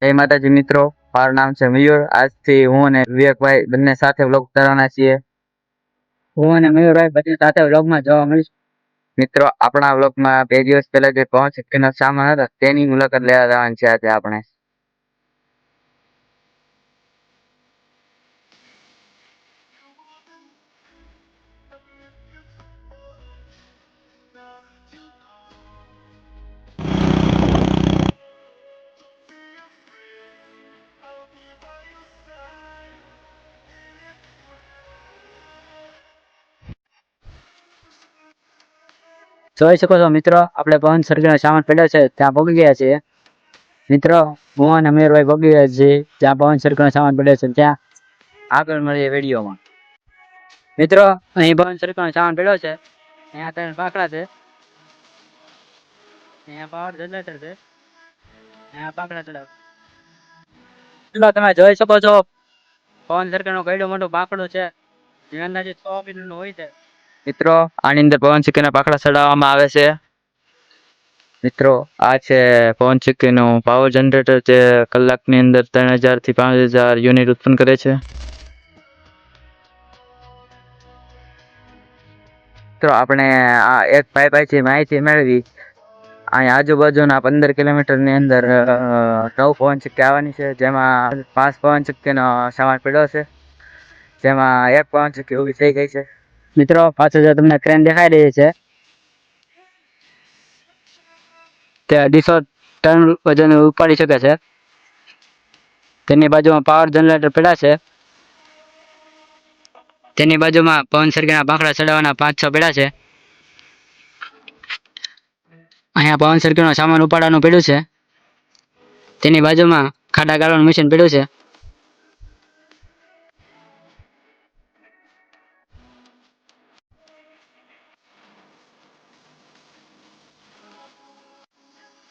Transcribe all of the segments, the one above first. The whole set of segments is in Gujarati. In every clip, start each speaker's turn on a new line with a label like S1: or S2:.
S1: જય માતાજી મિત્રો, મારું નામ છે મયુર. આજથી હું અને વિવેકભાઈ બંને સાથે વ્લોગ કરવાના છીએ.
S2: હું અને મયુરભાઈ બંને સાથે વ્લોગમાં જોવા મળીશું.
S1: મિત્રો, આપણા વ્લોગમાં 2 દિવસ પહેલા જે પવન ચક્કીનો સામાન હતો તેની મુલાકાત લેવા જવાની છે આજે આપણે.
S2: જોઈ શકો છો મિત્રો, આપણે પવન સર્કલનો સામાન પડ્યો છે ત્યાં પહોંચી ગયા છીએ. મિત્રો, હું અને મયુરભાઈ પહોંચી ગયા છીએ જ્યાં પવન સર્કલનો સામાન પડ્યો છે ત્યાં.
S1: આગળ મળીએ વિડીયોમાં.
S2: મિત્રો, અહીં પવન સર્કલનો સામાન પડ્યો છે. અહીંયા 3 પાંખડા છે. અહીંયા પાવર જનરેટર છે. અહીંયા પાંખડા ચડાવ. મિત્રો, તમે જોઈ શકો છો પવન સર્કલનો કઈડો મોટો પાંખડો છે. જે અંદાજે 100 મીટરનો હોય છે.
S1: મિત્રો, આની અંદર પવન ચક્કીના પાંખડા ચડાવવામાં આવે છે. મિત્રો, આ છે પવન ચક્કીનું પાવર જનરેટર જે કલાકની અંદર 3000 થી 5000 યુનિટ ઉત્પન્ન કરે છે. મિત્રો, આપણે આ એક ભાઈ પાસેથી માહિતી મેળવી. અહીં આજુબાજુના 15 કિલોમીટરની અંદર 9 પવન ચક્કી આવવાની છે, જેમાં 5 પવન ચક્કીનો સામાન પડ્યો છે, જેમાં 1 પવન ચક્કી ઊભી થઈ ગઈ છે.
S2: મિત્રો, પાછળ જો તમને ક્રેન દેખાઈ રહી છે તે 250 ટન વજન ઉપાડી શકે છે. તેની બાજુમાં પાવર જનરેટર પડ્યા છે. તેની બાજુમાં પવન સર્કલના પાંખડા ચડાવવાના 5-6 પડ્યા છે. અહીંયા પવન સર્કલનો સામાન ઉપાડવાનું પડ્યું છે. તેની બાજુમાં ખાડા ગાળવાનું મશીન પડ્યું છે.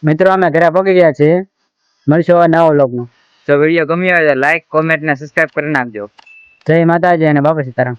S2: મિત્રો, અમે ઘરે પહોંચી ગયા છીએ. મળશું હવે નવા વ્લોગમાં.
S1: જો વિડીયો ગમ્યો હોય તો લાઈક, કોમેન્ટ ને સબસ્ક્રાઇબ કરી નાખજો.
S2: જય માતાજી અને બાપા સીતારામ.